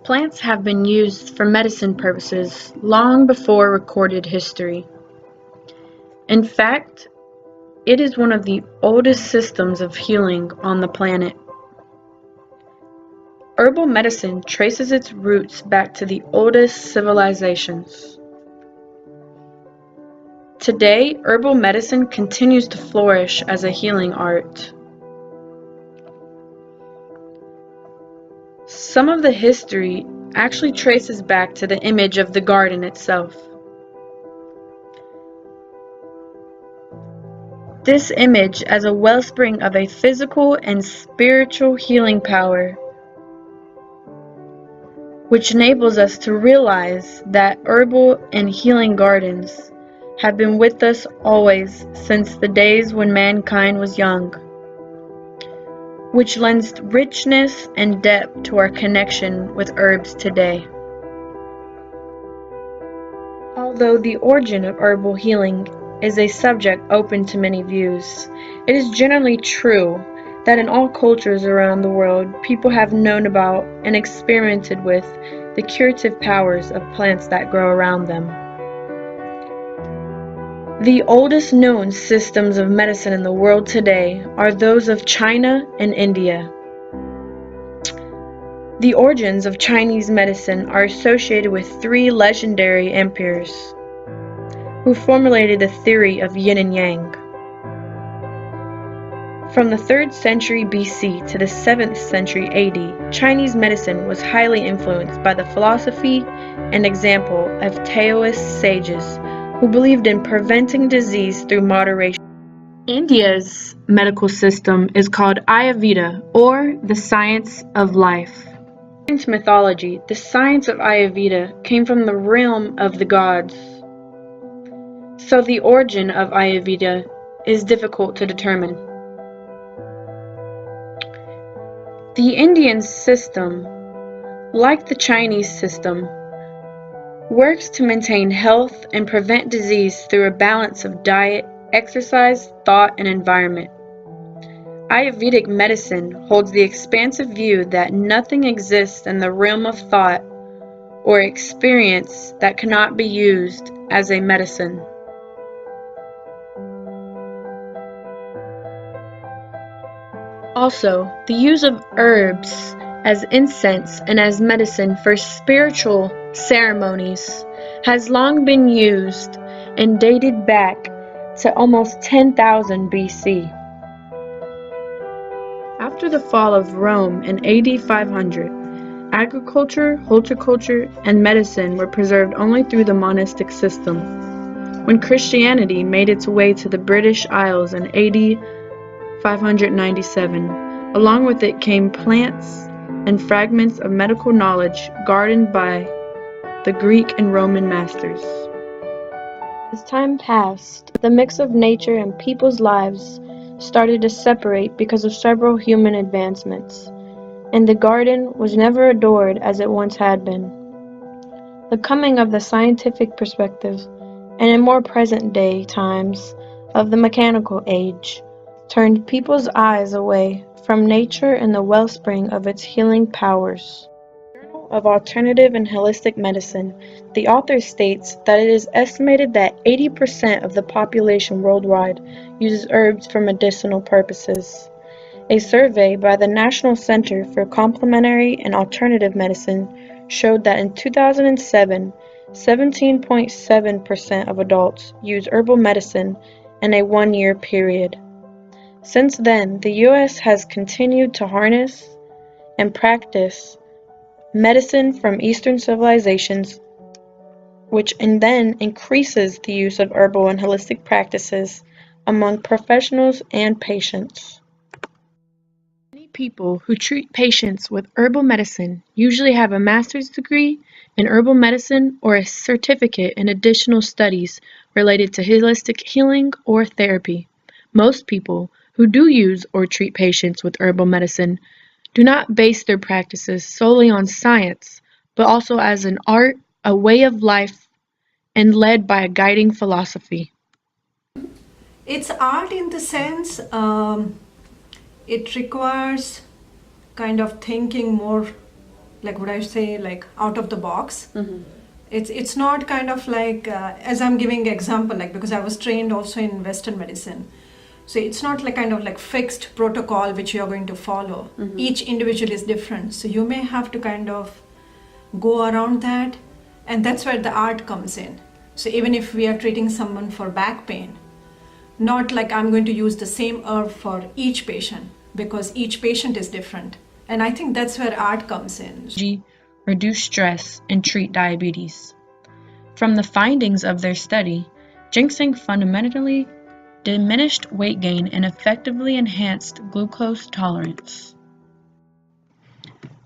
Plants have been used for medicine purposes long before recorded history. In fact, it is one of the oldest systems of healing on the planet. Herbal medicine traces its roots back to the oldest civilizations. Today, herbal medicine continues to flourish as a healing art. Some of the history actually traces back to the image of the garden itself. This image as a wellspring of a physical and spiritual healing power, which enables us to realize that herbal and healing gardens have been with us always since the days when mankind was young, which lends richness and depth to our connection with herbs today. Although the origin of herbal healing is a subject open to many views, it is generally true that in all cultures around the world, people have known about and experimented with the curative powers of plants that grow around them. The oldest known systems of medicine in the world today are those of China and India. The origins of Chinese medicine are associated with three legendary emperors who formulated the theory of yin and yang. From the 3rd century BC to the 7th century AD, Chinese medicine was highly influenced by the philosophy and example of Taoist sages who believed in preventing disease through moderation. India's medical system is called Ayurveda, or the science of life. According to mythology, the science of Ayurveda came from the realm of the gods. So the origin of Ayurveda is difficult to determine. The Indian system, like the Chinese system, works to maintain health and prevent disease through a balance of diet, exercise, thought, and environment. Ayurvedic medicine holds the expansive view that nothing exists in the realm of thought or experience that cannot be used as a medicine. Also, the use of herbs as incense and as medicine for spiritual ceremonies has long been used and dated back to almost 10,000 BC. After the fall of Rome in AD 500, agriculture, horticulture, and medicine were preserved only through the monastic system. When Christianity made its way to the British Isles in AD 597, along with it came plants and fragments of medical knowledge guarded by the Greek and Roman masters. As time passed, the mix of nature and people's lives started to separate because of several human advancements, and the garden was never adored as it once had been. The coming of the scientific perspective, and in more present-day times of the mechanical age, turned people's eyes away from nature and the wellspring of its healing powers. In the Journal of Alternative and Holistic Medicine, the author states that it is estimated that 80% of the population worldwide uses herbs for medicinal purposes. A survey by the National Center for Complementary and Alternative Medicine showed that in 2007, 17.7% of adults use herbal medicine in a one-year period. Since then, the U.S. has continued to harness and practice medicine from Eastern civilizations, which then increases the use of herbal and holistic practices among professionals and patients. Many people who treat patients with herbal medicine usually have a master's degree in herbal medicine or a certificate in additional studies related to holistic healing or therapy. Most people who do use or treat patients with herbal medicine do not base their practices solely on science, but also as an art, a way of life, and led by a guiding philosophy. It's art in the sense it requires kind of thinking more like what I say, like out of the box. It's not kind of like, as I'm giving example, like because I was trained also in Western medicine. So it's not like kind of like fixed protocol which you are going to follow. Each individual is different. So you may have to kind of go around that, and that's where the art comes in. So even if we are treating someone for back pain, not like I'm going to use the same herb for each patient, because each patient is different. And I think that's where art comes in. Reduce stress and treat diabetes. From the findings of their study, ginseng fundamentally diminished weight gain and effectively enhanced glucose tolerance.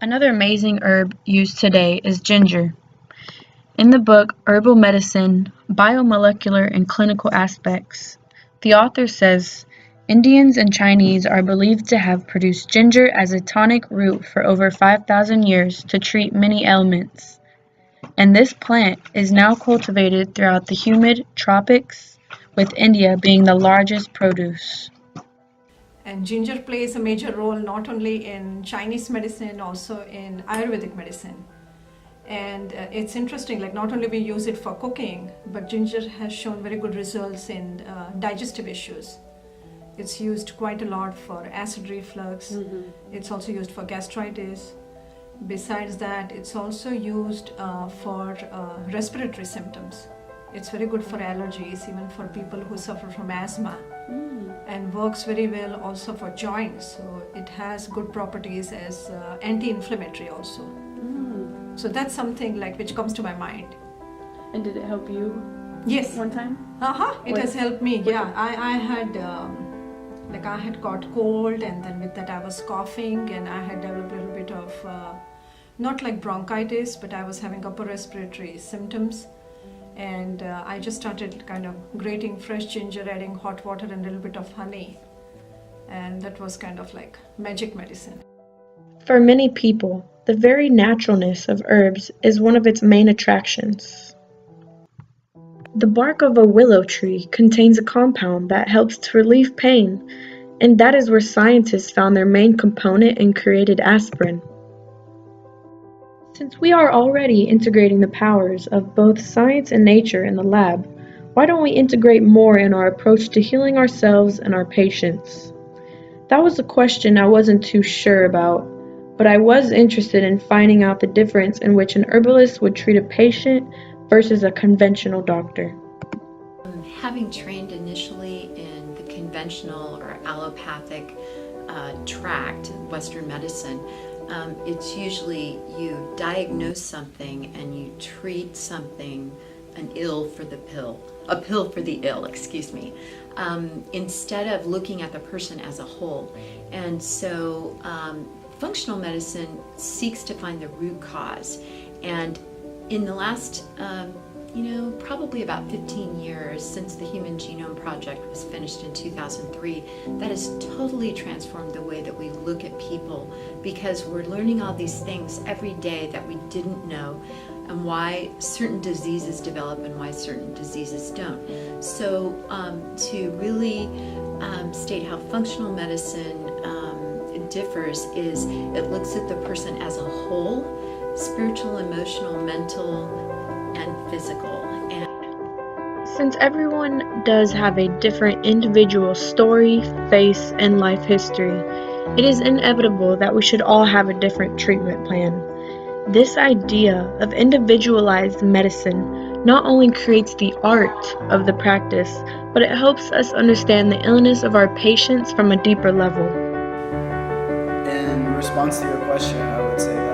Another amazing herb used today is ginger. In the book Herbal Medicine, Biomolecular and Clinical Aspects, the author says, Indians and Chinese are believed to have produced ginger as a tonic root for over 5,000 years to treat many ailments, and this plant is now cultivated throughout the humid tropics, with India being the largest produce. And ginger plays a major role not only in Chinese medicine, also in Ayurvedic medicine. And it's interesting, like not only we use it for cooking, but ginger has shown very good results in digestive issues. It's used quite a lot for acid reflux. It's also used for gastritis. Besides that, it's also used for respiratory symptoms. It's very good for allergies, even for people who suffer from asthma. And works very well also for joints. So it has good properties as anti-inflammatory also. So that's something like which comes to my mind. And did it help you? Yes. One time? It has helped me. Yeah, I had I had caught cold, and then with that I was coughing, and I had developed a little bit of not like bronchitis, but I was having upper respiratory symptoms. And I just started kind of grating fresh ginger, adding hot water and a little bit of honey. And that was kind of like magic medicine. For many people, the very naturalness of herbs is one of its main attractions. The bark of a willow tree contains a compound that helps to relieve pain, and that is where scientists found their main component and created aspirin. Since we are already integrating the powers of both science and nature in the lab, why don't we integrate more in our approach to healing ourselves and our patients? That was a question I wasn't too sure about, but I was interested in finding out the difference in which an herbalist would treat a patient versus a conventional doctor. Having trained initially in the conventional or allopathic tract, Western medicine, it's usually you diagnose something and you treat something, an ill for the pill, a pill for the ill, excuse me, instead of looking at the person as a whole. And so functional medicine seeks to find the root cause. And in the last, probably about 15 years since the Human Genome Project was finished in 2003, that has totally transformed the way that we look at people, because we're learning all these things every day that we didn't know, and why certain diseases develop and why certain diseases don't. So to really state how functional medicine differs is it looks at the person as a whole, spiritual, emotional, mental, and physical. And since everyone does have a different individual story, face, and life history, it is inevitable that we should all have a different treatment plan. This idea of individualized medicine not only creates the art of the practice, but it helps us understand the illness of our patients from a deeper level. In response to your question, I would say that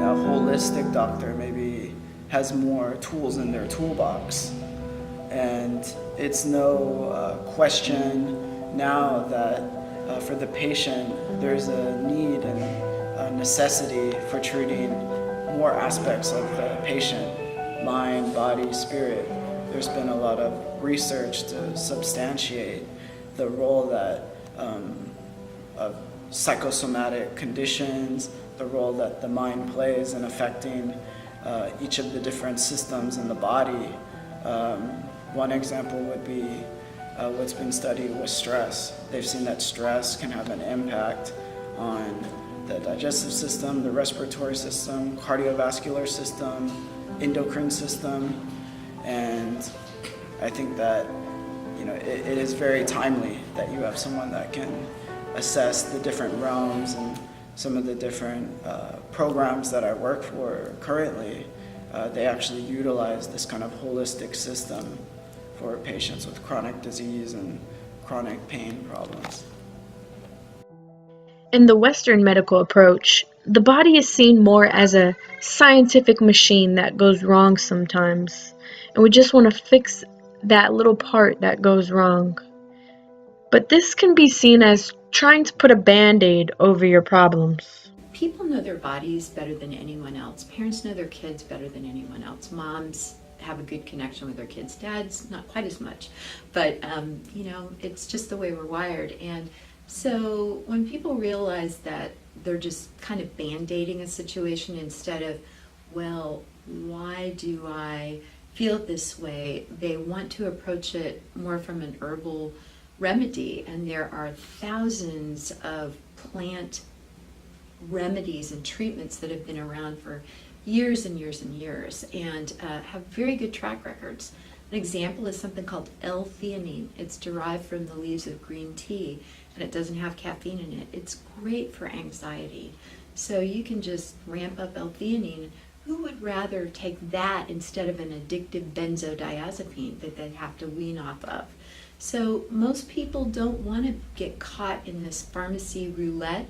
a holistic doctor maybe has more tools in their toolbox. And it's no question now that for the patient, there's a need and a necessity for treating more aspects of the patient, mind, body, spirit. There's been a lot of research to substantiate the role that of psychosomatic conditions, the role that the mind plays in affecting each of the different systems in the body. One example would be what's been studied with stress. They've seen that stress can have an impact on the digestive system, the respiratory system, cardiovascular system, endocrine system, and I think that it is very timely that you have someone that can assess the different realms, and some of the different programs that I work for currently, they actually utilize this kind of holistic system for patients with chronic disease and chronic pain problems. In the Western medical approach, the body is seen more as a scientific machine that goes wrong sometimes, and we just want to fix that little part that goes wrong. But this can be seen as trying to put a band-aid over your problems. People know their bodies better than anyone else. Parents know their kids better than anyone else. Moms have a good connection with their kids. Dads, not quite as much. But, it's just the way we're wired. And so when people realize that they're just kind of band-aiding a situation instead of, well, why do I feel this way? They want to approach it more from an herbal remedy. And there are thousands of plant remedies and treatments that have been around for years and years and years, and have very good track records. An example is something called L-theanine. It's derived from the leaves of green tea, and it doesn't have caffeine in it. It's great for anxiety. So you can just ramp up L-theanine. Who would rather take that instead of an addictive benzodiazepine that they have to wean off of? So most people don't want to get caught in this pharmacy roulette,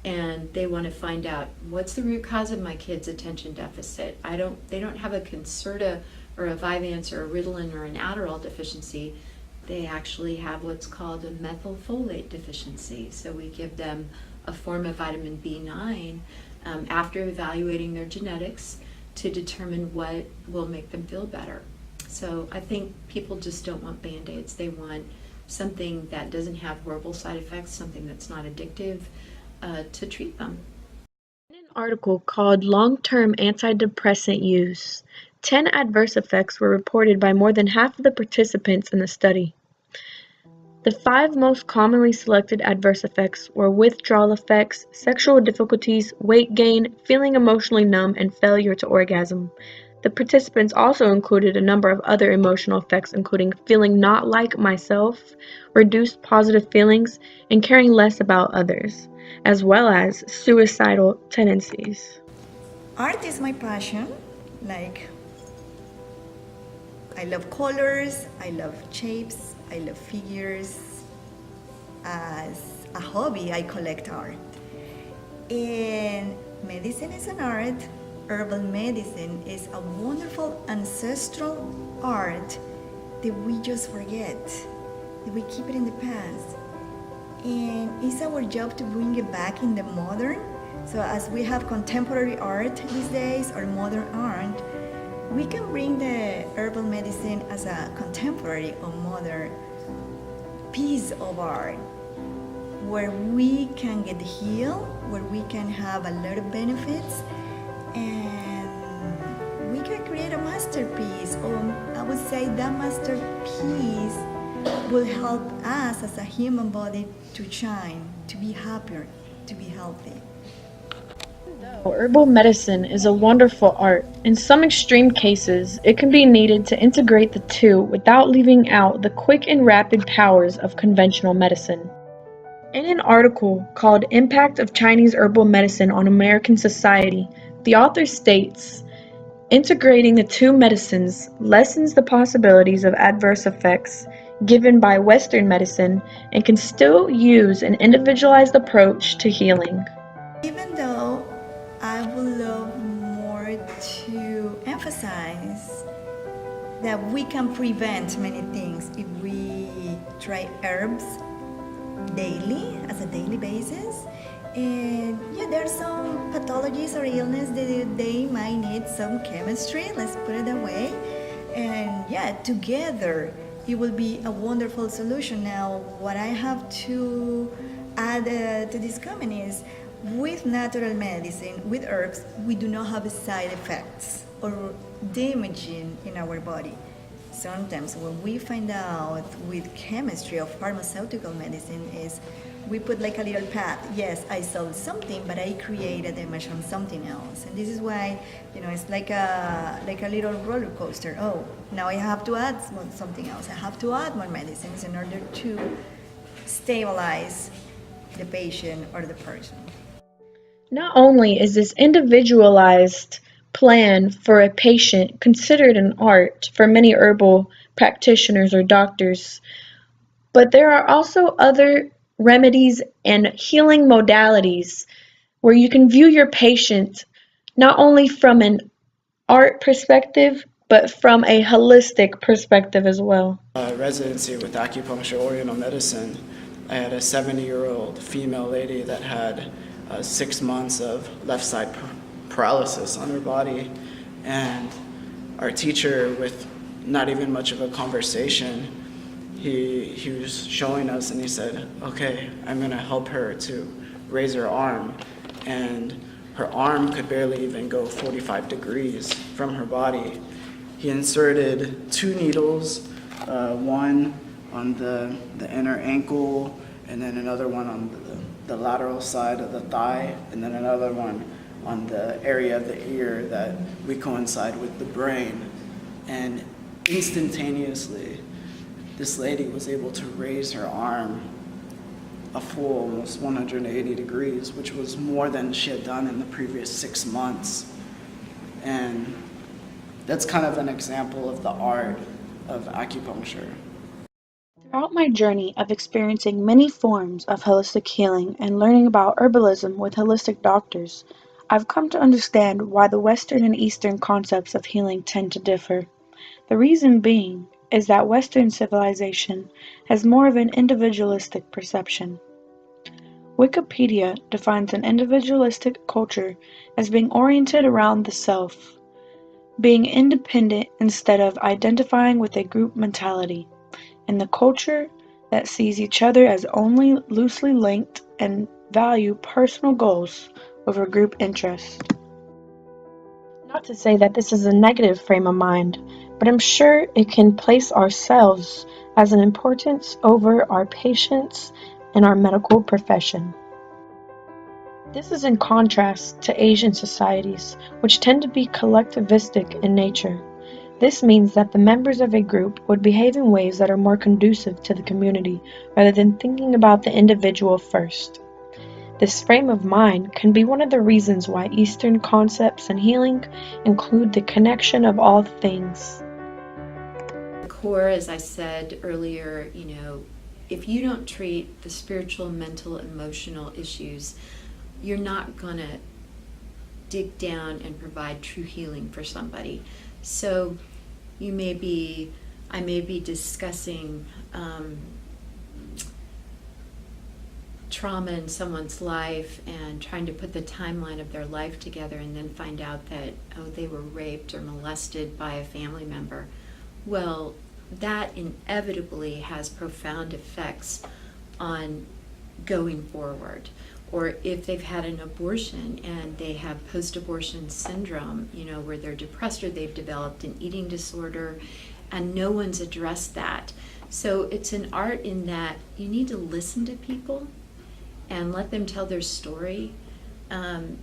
and they want to find out what's the root cause of my kid's attention deficit. They don't have a Concerta or a Vyvanse or a Ritalin or an Adderall deficiency. They actually have what's called a methylfolate deficiency. So we give them a form of vitamin B9 after evaluating their genetics to determine what will make them feel better. So I think people just don't want Band-Aids. They want something that doesn't have horrible side effects, something that's not addictive, to treat them. In an article called Long-Term Antidepressant Use, 10 adverse effects were reported by more than half of the participants in the study. The 5 most commonly selected adverse effects were withdrawal effects, sexual difficulties, weight gain, feeling emotionally numb, and failure to orgasm. The participants also included a number of other emotional effects, including feeling not like myself, reduced positive feelings, and caring less about others, as well as suicidal tendencies. Art is my passion. I love colors, I love shapes, I love figures. As a hobby, I collect art. And medicine is an art. Herbal medicine is a wonderful ancestral art that we just forget, that we keep it in the past. And it's our job to bring it back in the modern. So as we have contemporary art these days, or modern art, we can bring the herbal medicine as a contemporary or modern piece of art, where we can get healed, where we can have a lot of benefits, and we can create a masterpiece, or I would say that masterpiece will help us as a human body to shine, to be happier, to be healthy. Herbal medicine is a wonderful art. In some extreme cases, it can be needed to integrate the two without leaving out the quick and rapid powers of conventional medicine. In an article called Impact of Chinese Herbal Medicine on American Society, the author states, integrating the two medicines lessens the possibilities of adverse effects given by Western medicine and can still use an individualized approach to healing. Even though I would love more to emphasize that we can prevent many things if we try herbs daily, as a daily basis. And yeah, there are some pathologies or illness that they might need some chemistry, let's put it that way. And yeah, together it will be a wonderful solution. Now, what I have to add to this comment is, with natural medicine, with herbs, we do not have side effects or damaging in our body. sometimes when we find out with chemistry of pharmaceutical medicine is we put like a little path. Yes, I sold something, but I created a image on something else, and this is why it's like a little roller coaster. Oh, now I have to add something else. I have to add more medicines in order to stabilize the patient or the person. Not only is this individualized plan for a patient considered an art for many herbal practitioners or doctors, but there are also other remedies and healing modalities where you can view your patient not only from an art perspective, but from a holistic perspective as well. Residency with acupuncture oriental medicine, I had a 70-year-old female lady that had 6 months of left side paralysis on her body, and our teacher, with not even much of a conversation, he was showing us and he said, okay, I'm going to help her to raise her arm, and her arm could barely even go 45 degrees from her body. He inserted 2 needles, one on the inner ankle, and then another one on the lateral side of the thigh, and then another one on the area of the ear that we coincide with the brain. And instantaneously, this lady was able to raise her arm a full almost 180 degrees, which was more than she had done in the previous 6 months. And that's kind of an example of the art of acupuncture. Throughout my journey of experiencing many forms of holistic healing and learning about herbalism with holistic doctors, I've come to understand why the Western and Eastern concepts of healing tend to differ. The reason being is that Western civilization has more of an individualistic perception. Wikipedia defines an individualistic culture as being oriented around the self, being independent instead of identifying with a group mentality, and the culture that sees each other as only loosely linked and value personal goals over group interests. Not to say that this is a negative frame of mind, but I'm sure it can place ourselves as an importance over our patients and our medical profession. This is in contrast to Asian societies, which tend to be collectivistic in nature. This means that the members of a group would behave in ways that are more conducive to the community rather than thinking about the individual first. This frame of mind can be one of the reasons why Eastern concepts and healing include the connection of all things. The core, as I said earlier, if you don't treat the spiritual, mental, emotional issues, you're not going to dig down and provide true healing for somebody. So I may be discussing trauma in someone's life and trying to put the timeline of their life together, and then find out that, they were raped or molested by a family member. Well, that inevitably has profound effects on going forward. Or if they've had an abortion and they have post-abortion syndrome, where they're depressed or they've developed an eating disorder, and no one's addressed that. So it's an art in that you need to listen to people and let them tell their story. Kind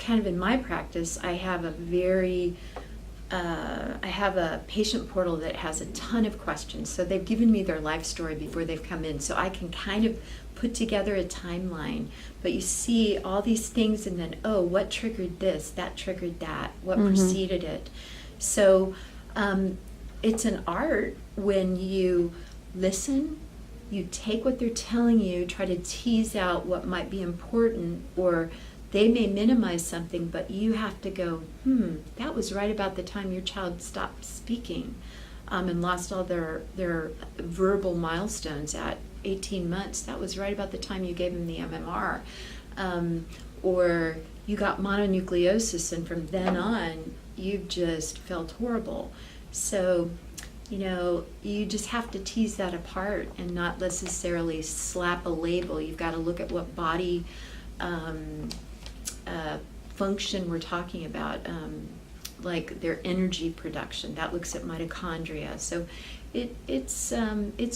of in my practice, I have a patient portal that has a ton of questions. So they've given me their life story before they've come in, so I can kind of put together a timeline. But you see all these things, and then, what triggered this, that triggered that, what preceded it. So it's an art when you listen, you take what they're telling you, try to tease out what might be important, or they may minimize something, but you have to go, that was right about the time your child stopped speaking and lost all their verbal milestones at 18 months. That was right about the time you gave them the MMR. Or you got mononucleosis, and from then on, you've just felt horrible. So, you just have to tease that apart and not necessarily slap a label. You've got to look at what body function we're talking about. like their energy production. That looks at mitochondria. So it's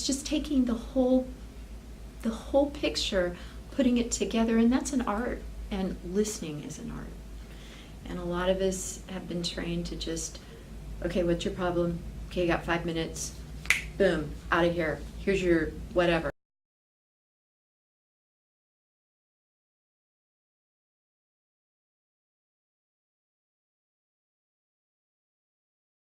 just taking the whole picture, putting it together, and that's an art. And listening is an art. And a lot of us have been trained to just, okay, what's your problem? Okay, you got 5 minutes. Boom, out of here. Here's your whatever.